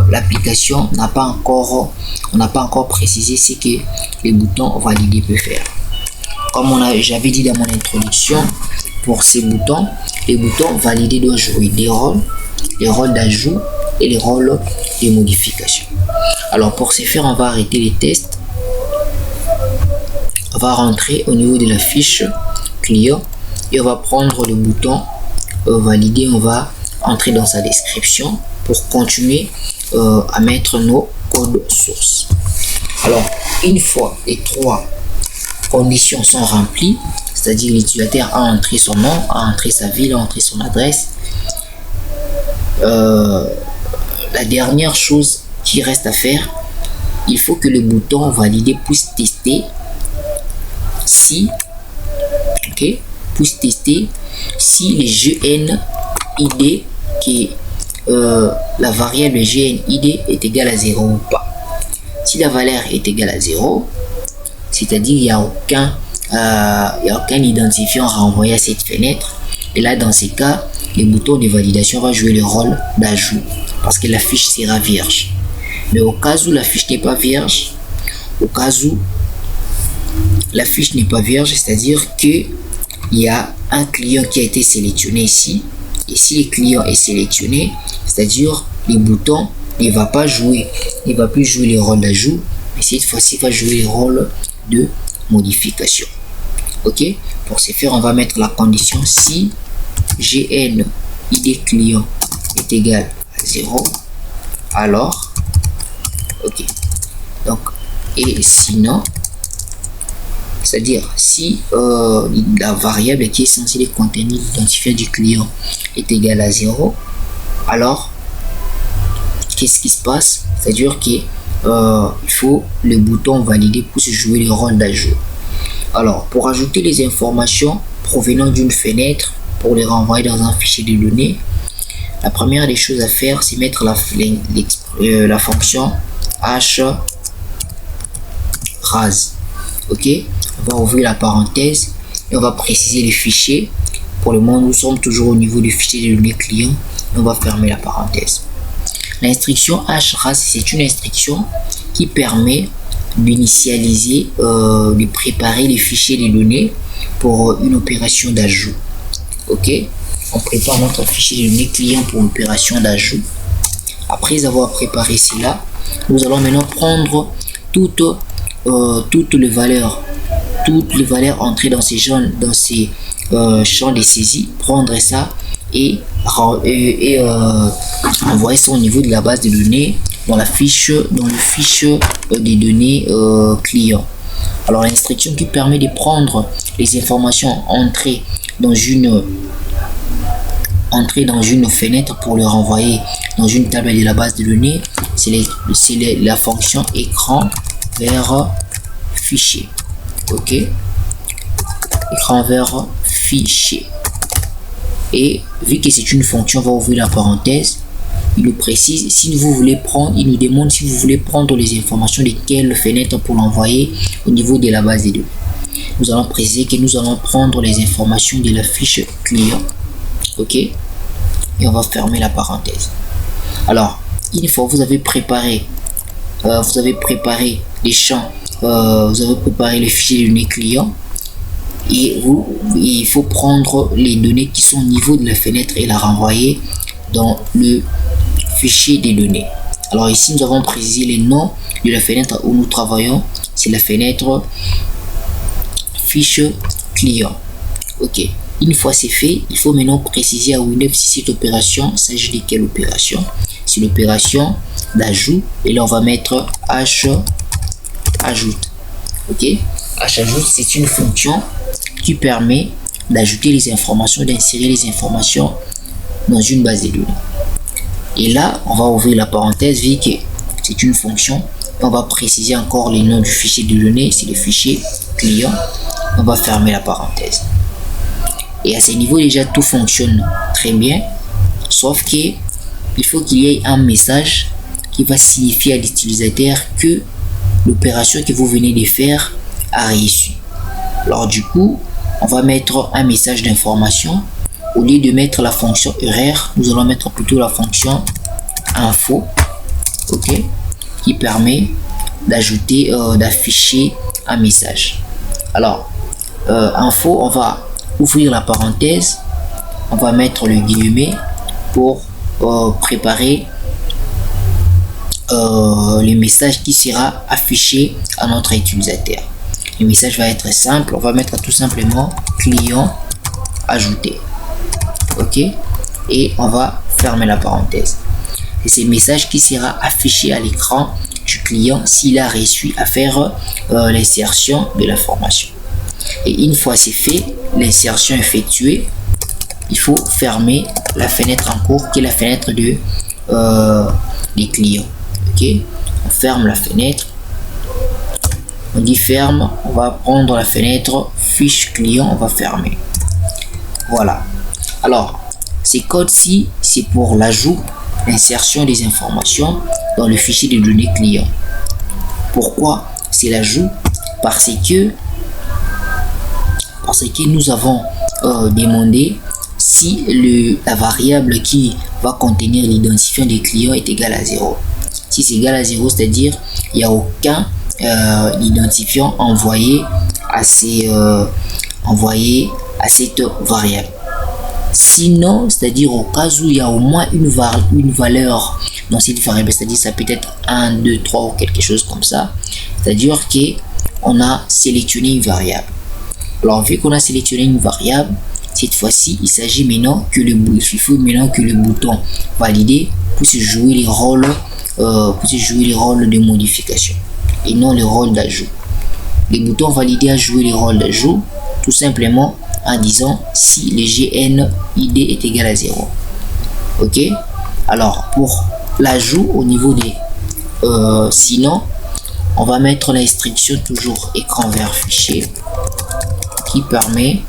l'application n'a pas encore précisé ce que les boutons valider peut faire. Comme j'avais dit dans mon introduction, pour ces boutons, les boutons valider doivent jouer des rôles, les rôles d'ajout et les rôles de modification. Alors pour ce faire, on va arrêter les tests. va rentrer au niveau de la fiche client et on va prendre le bouton valider. On va entrer dans sa description pour continuer à mettre nos codes sources. Alors, une fois les 3 conditions sont remplies, c'est-à-dire l'utilisateur a entré son nom, a entré sa ville, a entré son adresse, la dernière chose qui reste à faire, il faut que le bouton valider puisse tester si puisse tester si le GNID qui est la variable GNID est égale à 0 ou pas. Si la valeur est égale à 0, c'est-à-dire il n'y a aucun identifiant renvoyé à cette fenêtre, et là dans ces cas, le bouton de validation va jouer le rôle d'ajout parce que la fiche sera vierge. Mais au cas où la fiche n'est pas vierge, c'est-à-dire que il y a un client qui a été sélectionné ici, et si le client est sélectionné, c'est-à-dire le bouton ne va pas jouer, il ne va plus jouer le rôle d'ajout, mais cette fois-ci va jouer le rôle de modification. Ok, pour ce faire, on va mettre la condition si GNID client est égal à 0, alors ok, donc et sinon, c'est-à-dire si la variable qui est censée contenir l'identifiant du client est égal à 0, alors qu'est-ce qui se passe? C'est-à-dire que il faut le bouton valider pour se jouer le rôle d'ajout. Alors, pour ajouter les informations provenant d'une fenêtre pour les renvoyer dans un fichier de données, la première des choses à faire, c'est mettre la fonction hras. Ok, on va ouvrir la parenthèse et on va préciser les fichiers. Pour le moment, nous sommes toujours au niveau du fichier de données client. On va fermer la parenthèse. L'instruction hras, c'est une instruction qui permet d'initialiser, de préparer les fichiers de données pour une opération d'ajout. Ok, on prépare notre fichier de données client pour l'opération d'ajout. Après avoir préparé cela, nous allons maintenant prendre toutes les valeurs entrées dans ces champs de saisie, prendre ça et envoyer ça au niveau de la base de données dans le fiche des données client. Alors l'instruction qui permet de prendre les informations entrées dans une fenêtre pour le renvoyer dans une table de la base de données, c'est la fonction écran vers fichier. Ok, écran vers fichier. Et vu que c'est une fonction, on va ouvrir la parenthèse. Il nous précise si vous voulez prendre, il nous demande si vous voulez prendre les informations de quelle fenêtre pour l'envoyer au niveau de la base de données. Nous allons préciser que nous allons prendre les informations de la fiche client. Ok, et on va fermer la parenthèse. Alors, une fois vous avez préparé les champs, vous avez préparé les fichiers de données client, et il faut prendre les données qui sont au niveau de la fenêtre et la renvoyer dans le fichier des données. Alors ici nous avons précisé les noms de la fenêtre où nous travaillons, c'est la fenêtre fiche client. Ok, une fois c'est fait, il faut maintenant préciser à Windows si cette opération s'agit de quelle opération. C'est l'opération d'ajout, et là on va mettre h ajoute. Ok, h ajoute, c'est une fonction qui permet d'ajouter les informations, d'insérer les informations dans une base de données. Et là, on va ouvrir la parenthèse vu que c'est une fonction. On va préciser encore les noms du fichier de données, c'est le fichier client. On va fermer la parenthèse. Et à ce niveau, déjà, tout fonctionne très bien. Sauf que il faut qu'il y ait un message qui va signifier à l'utilisateur que l'opération que vous venez de faire a réussi. Alors du coup, on va mettre un message d'information. Au lieu de mettre la fonction horaire, nous allons mettre plutôt la fonction info, ok, qui permet d'ajouter, d'afficher un message. Alors, info, on va ouvrir la parenthèse, on va mettre le guillemet pour préparer le message qui sera affiché à notre utilisateur. Le message va être simple. On va mettre tout simplement client ajouté. OK? Et on va fermer la parenthèse. Et c'est le message qui sera affiché à l'écran du client s'il a réussi à faire l'insertion de l'information. Et une fois c'est fait, l'insertion effectuée, il faut fermer la fenêtre en cours qui est la fenêtre de des clients. OK? On ferme la fenêtre. On dit ferme. On va prendre la fenêtre fiche client. On va fermer. Voilà. Alors, ces codes-ci, c'est pour l'ajout, l'insertion des informations dans le fichier de données client. Pourquoi c'est l'ajout? Parce que nous avons demandé si la variable qui va contenir l'identifiant des clients est égale à 0. Si c'est égal à 0, c'est-à-dire il n'y a aucun identifiant envoyé à cette variable. Sinon, c'est-à-dire au cas où il y a au moins une valeur dans cette variable, c'est-à-dire ça peut être 1, 2, 3 ou quelque chose comme ça, c'est-à-dire qu'on a sélectionné une variable. Alors vu qu'on a sélectionné une variable, cette fois-ci il s'agit maintenant que le bouton valider pour se jouer les rôles de modification et non le rôle d'ajout. Les boutons validés à jouer les rôles d'ajout tout simplement en disant si le GNID est égal à 0. OK? Alors pour l'ajout au niveau des sinon on va mettre l'instruction toujours écran vert fichier qui permet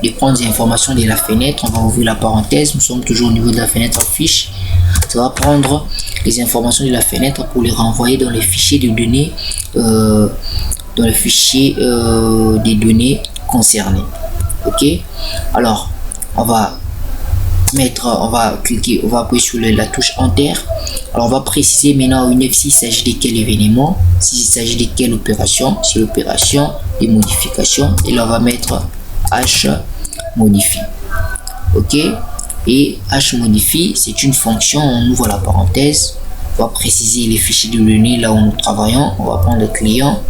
de prendre des informations de la fenêtre. On va ouvrir la parenthèse, nous sommes toujours au niveau de la fenêtre fiche. Ça va prendre les informations de la fenêtre pour les renvoyer dans le fichier de données des données concernées. OK? Alors on va cliquer, on va appuyer sur la touche Enter. Alors on va préciser maintenant une s'il s'agit de quel événement, s'il s'agit de quelle opération, c'est l'opération de modification, et là on va mettre H modifie. OK? Et H modifie, c'est une fonction, on ouvre la parenthèse, on va préciser les fichiers de données là où nous travaillons, on va prendre le client,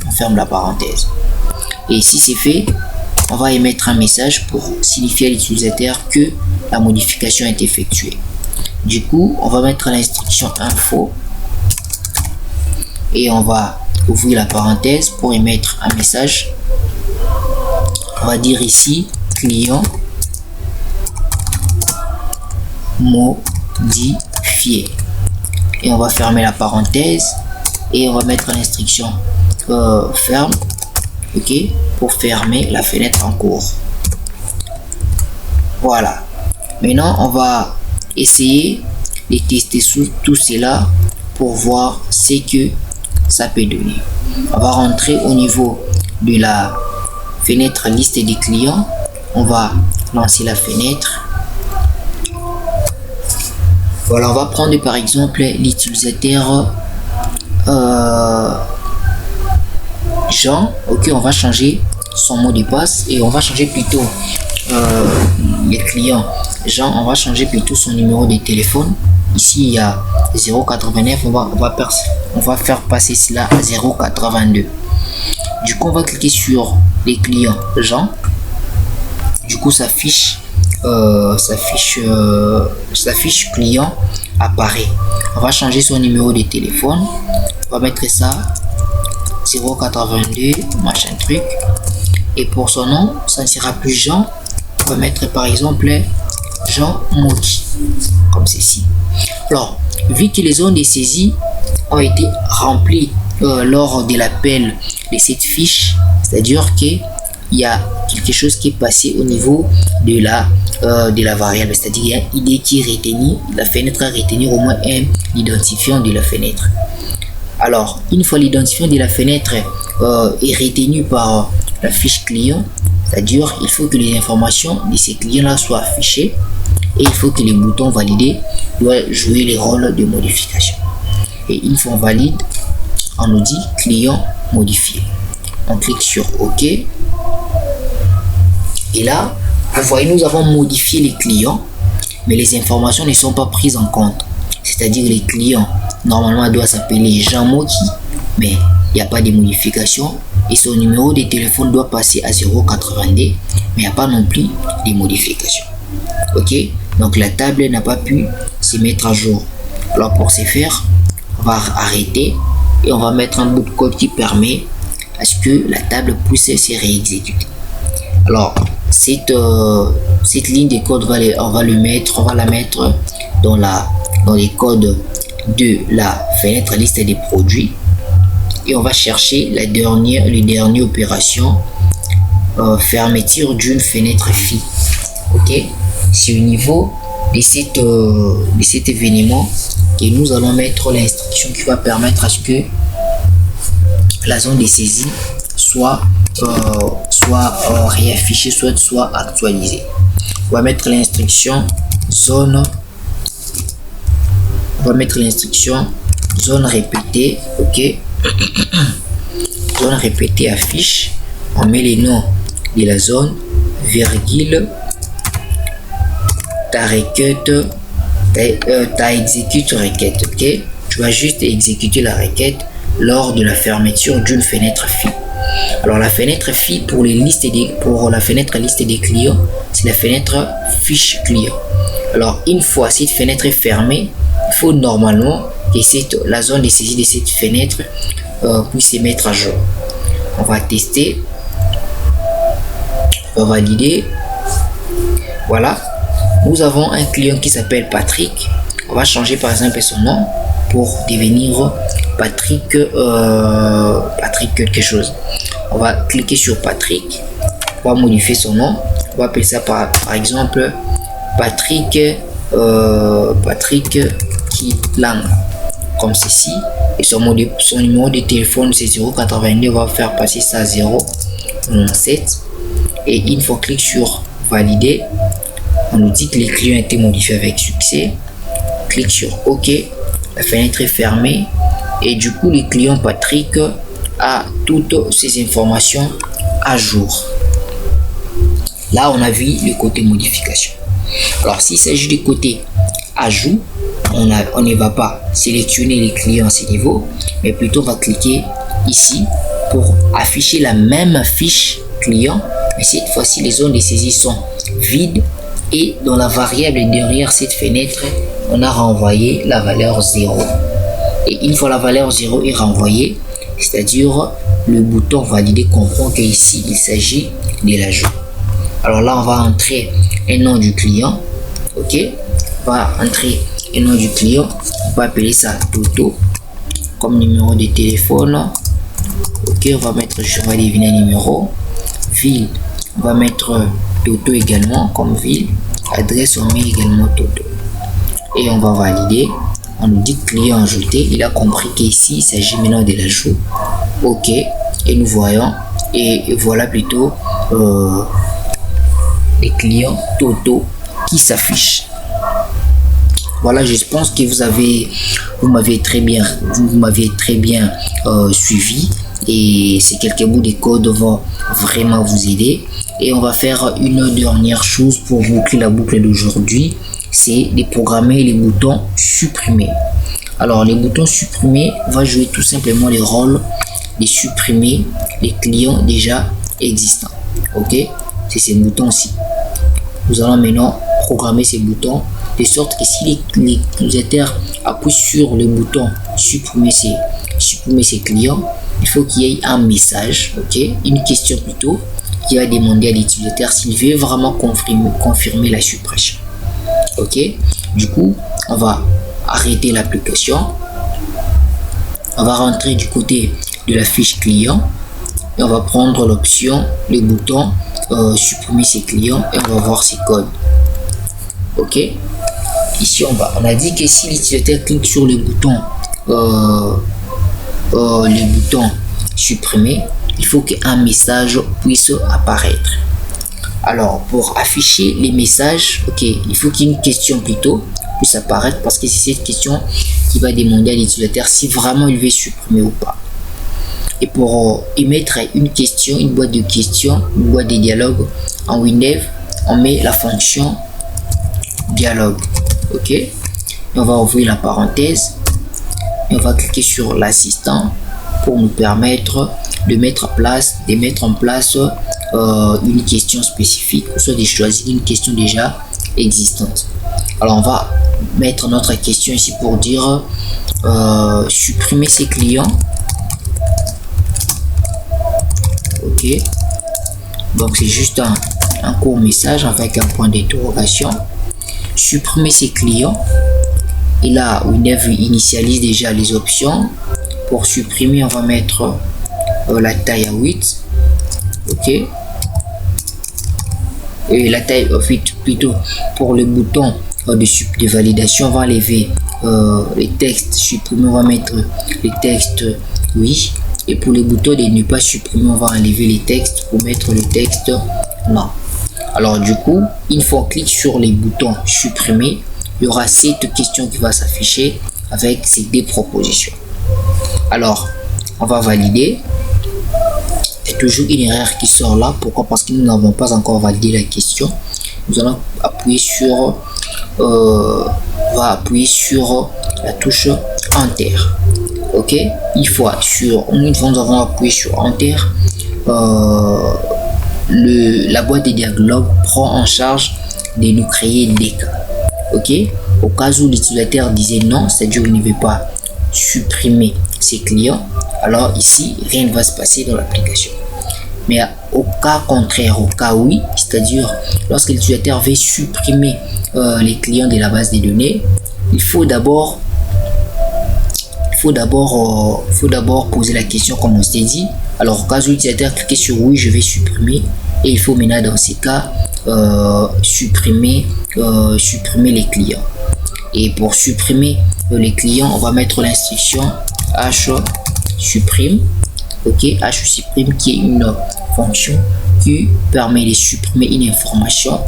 on ferme la parenthèse. Et si c'est fait, on va émettre un message pour signifier à l'utilisateur que la modification est effectuée. Du coup, on va mettre l'instruction info et on va ouvrir la parenthèse pour émettre un message. On va dire ici client modifié et on va fermer la parenthèse et on va mettre l'instruction ferme. OK, pour fermer la fenêtre en cours. Voilà. Maintenant on va essayer de tester tout cela pour voir ce que ça peut donner. On va rentrer au niveau de la fenêtre liste des clients. On va lancer la fenêtre. Voilà, on va prendre par exemple l'utilisateur Jean. OK, on va changer son mot de passe et on va changer plutôt les clients Jean, on va changer plutôt son numéro de téléphone. Ici il y a 089, on va faire passer cela à 082. Du coup on va cliquer sur les clients Jean. Du coup sa fiche client apparaît. On va changer son numéro de téléphone, on va mettre ça 082 machin truc, et pour son nom ça ne sera plus Jean, on va mettre par exemple Jean Moki comme ceci. Alors vu que les zones de saisie ont été remplies lors de l'appel de cette fiche, c'est à dire qu'il y a quelque chose qui est passé au niveau de la variable, c'est-à-dire il y a ID qui est retenu, la fenêtre a retenu au moins un identifiant de la fenêtre. Alors une fois l'identifiant de la fenêtre est retenu par la fiche client, c'est-à-dire il faut que les informations de ces clients là soient affichées et il faut que les boutons validés doivent jouer les rôles de modification. Et une fois on valide, on nous dit client modifié. On clique sur OK. Et là, vous voyez, nous avons modifié les clients, mais les informations ne sont pas prises en compte. C'est-à-dire les clients, normalement, doivent s'appeler Jean Moki, mais il n'y a pas de modification et son numéro de téléphone doit passer à 0,82, mais il n'y a pas non plus de modification. Ok, donc la table n'a pas pu se mettre à jour. Alors pour ce faire, on va arrêter et on va mettre un bout de code qui permet à ce que la table puisse se réexécuter. Alors cette ligne de code, on va la mettre dans les codes de la fenêtre liste des produits et on va chercher la dernière opération, fermeture d'une fenêtre FI. Ok, c'est au niveau de cet événement que nous allons mettre l'instruction qui va permettre à ce que la zone de saisie soit réaffichée, soit actualisée. On va mettre l'instruction zone répétée. Ok, zone répétée affiche. On met les noms de la zone, virgule, ta requête, ta exécute requête. Ok, tu vas juste exécuter la requête lors de la fermeture d'une fenêtre FI. Alors la fenêtre FI pour la fenêtre liste des clients, c'est la fenêtre fiche client. Alors une fois cette fenêtre est fermée, il faut normalement que la zone de saisie de cette fenêtre puisse se mettre à jour. On va tester, on va valider. Voilà, nous avons un client qui s'appelle Patrick. On va changer par exemple son nom pour devenir Patrick quelque chose. On va cliquer sur Patrick, on va modifier son nom, on va appeler ça par exemple Patrick Kitlang, comme ceci, et son numéro de téléphone c'est 082, on va faire passer ça à 097 et une fois clique sur valider, on nous dit que les clients ont été modifiés avec succès. Clique sur OK, la fenêtre est fermée et du coup le client Patrick a toutes ces informations à jour. Là on a vu le côté modification. Alors s'il s'agit du côté ajout, on ne va pas sélectionner les clients à ce niveau, mais plutôt on va cliquer ici pour afficher la même fiche client, mais cette fois-ci les zones de saisie sont vides et dans la variable derrière cette fenêtre on a renvoyé la valeur 0. Et une fois la valeur 0 est renvoyée, c'est-à-dire le bouton valider comprend qu'ici il s'agit de l'ajout. Alors là on va entrer un nom du client. Ok, on va entrer un nom du client, on va appeler ça Toto comme numéro de téléphone. Ok, on va mettre, je vais deviner numéro. Ville, on va mettre Toto également comme ville. Adresse, on met également Toto et on va valider. On nous dit client ajouté, il a compris qu'ici il s'agit maintenant de l'ajout. Ok, et nous voyons, et voilà plutôt les clients Toto qui s'affichent. Voilà, je pense que vous m'avez très bien suivi et ces quelques bouts de code vont vraiment vous aider. Et on va faire une dernière chose pour boucler la boucle d'aujourd'hui, c'est de programmer les boutons supprimer. Alors les boutons supprimer va jouer tout simplement le rôle de supprimer les clients déjà existants. Ok, c'est ces boutons ci. Nous allons maintenant programmer ces boutons de sorte que si les utilisateurs appuient sur le bouton supprimer ces clients, il faut qu'il y ait un message, ok, une question plutôt, qui va demander à l'utilisateur s'il veut vraiment confirmer la suppression. Ok, du coup on va arrêter l'application, on va rentrer du côté de la fiche client et on va prendre l'option, le bouton supprimer ses clients et on va voir ses codes. Ok, ici on a dit que si l'utilisateur clique sur le bouton supprimer, il faut qu'un message puisse apparaître. Alors pour afficher les messages, ok, il faut qu'il y ait une question plutôt puisse apparaître parce que c'est cette question qui va demander à l'utilisateur si vraiment il veut supprimer ou pas. Et pour émettre une question, une boîte de questions, une boîte de dialogue en Windows, on met la fonction dialogue. Ok, et on va ouvrir la parenthèse et on va cliquer sur l'assistant pour nous permettre de mettre en place une question spécifique, ou soit de choisir une question déjà existante. Alors on va mettre notre question ici pour dire supprimer ces clients. Ok, donc c'est juste un court message avec un point d'interrogation. Supprimer ces clients. Et là, WinDev initialise déjà les options. Pour supprimer, on va mettre la taille à 8. Ok, et la taille plutôt pour le bouton de validation, on va enlever les textes supprimer, on va mettre les textes oui, et pour le bouton de ne pas supprimer, on va enlever les textes pour mettre le texte non. Alors du coup, une fois on clique sur les boutons supprimer, il y aura cette question qui va s'afficher avec ces deux propositions. Alors on va valider. Et toujours une erreur qui sort là. Pourquoi? Parce que nous n'avons pas encore validé la question. Nous allons appuyer sur la touche Enter. Ok, une fois nous avons appuyé sur Enter, la boîte de dialogue prend en charge de nous créer des cas. Ok, au cas où l'utilisateur disait non, c'est-à-dire qu'il ne veut pas supprimer ses clients, alors ici rien ne va se passer dans l'application. Mais au cas contraire, au cas oui, c'est-à-dire lorsque l'utilisateur veut supprimer les clients de la base de données, il faut d'abord poser la question comme on s'est dit. Alors au cas où l'utilisateur clique sur oui, je vais supprimer, et il faut maintenant dans ces cas supprimer les clients. Et pour supprimer les clients, on va mettre l'instruction h supprime. Ok, h supprime qui est une fonction qui permet de supprimer une information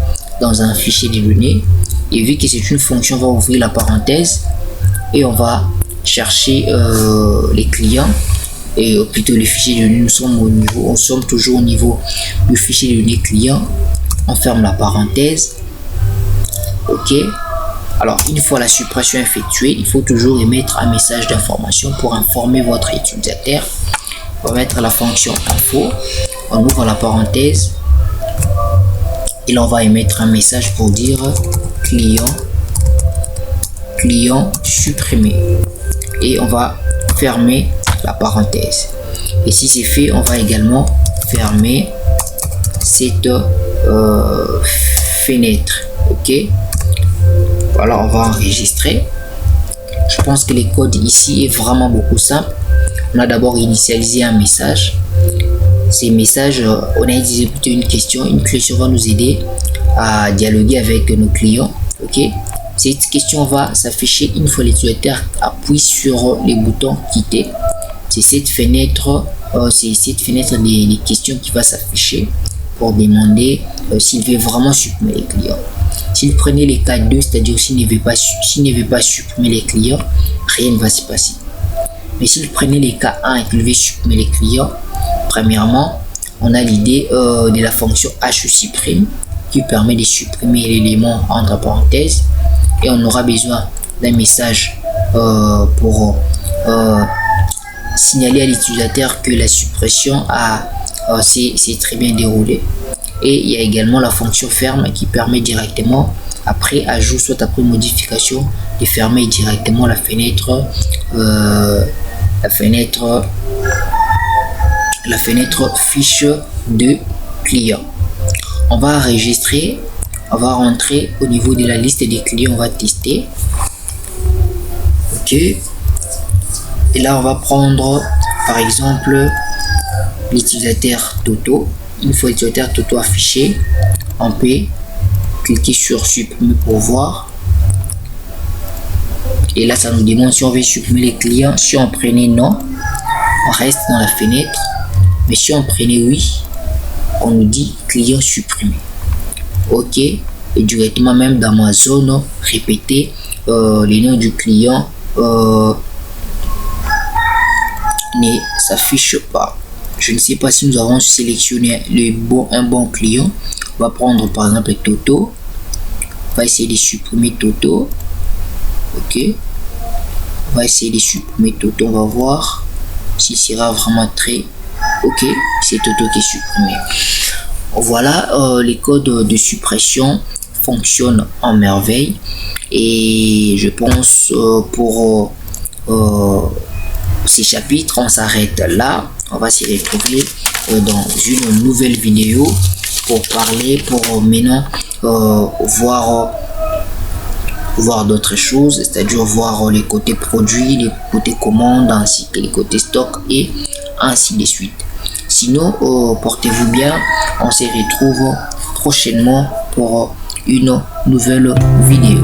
dans un fichier de données. Et vu que c'est une fonction, on va ouvrir la parenthèse et on va chercher les clients, et plutôt le fichier de données. Nous sommes toujours au niveau du fichier de données client. On ferme la parenthèse. Ok, alors une fois la suppression effectuée, il faut toujours émettre un message d'information pour informer votre utilisateur. On va mettre la fonction info, on ouvre la parenthèse et là on va émettre un message pour dire client supprimé, et on va fermer la parenthèse. Et si c'est fait, on va également fermer cette fenêtre. Ok, voilà, on va enregistrer. Je pense que les codes ici est vraiment beaucoup simple. On a d'abord initialisé un message. Ces messages, on a utilisé plutôt une question. Une question va nous aider à dialoguer avec nos clients. Ok, cette question va s'afficher une fois l'utilisateur appuie sur les boutons quitter. C'est cette fenêtre, des questions qui va s'afficher pour demander s'il veut vraiment supprimer les clients. S'il prenait les cas 2, c'est-à-dire s'il ne veut pas supprimer les clients, rien ne va se passer. Mais s'il prenait les cas 1 et qu'il veut supprimer les clients, premièrement, on a l'idée de la fonction h-supprime qui permet de supprimer l'élément entre parenthèses, et on aura besoin d'un message pour signaler à l'utilisateur que la suppression s'est très bien déroulée. Et il y a également la fonction ferme qui permet directement, après ajout soit après modification, de fermer directement la fenêtre fiche de client. On va enregistrer, on va rentrer au niveau de la liste des clients, on va tester. Ok, et là on va prendre par exemple l'utilisateur Toto. Une fois l'utilisateur Toto affiché, on peut cliquer sur supprimer pour voir. Et là ça nous demande si on veut supprimer les clients. Si on prenait non, on reste dans la fenêtre, mais si on prenait oui, on nous dit client supprimé. Ok, et directement même dans ma zone répéter les noms du client ne s'affiche pas. Je ne sais pas si nous avons sélectionné un bon client. On va prendre par exemple Toto. On va essayer de supprimer Toto. Ok, on va essayer de supprimer Toto, on va voir. s'il sera vraiment très ok, c'est auto qui est supprimé. Voilà, les codes de suppression fonctionnent en merveille, et je pense pour ces chapitres on s'arrête là. On va s'y retrouver dans une nouvelle vidéo pour parler, pour maintenant voir d'autres choses, c'est-à-dire voir les côtés produits, les côtés commandes, ainsi que les côtés stock et ainsi de suite. Sinon, portez-vous bien, on se retrouve prochainement pour une nouvelle vidéo.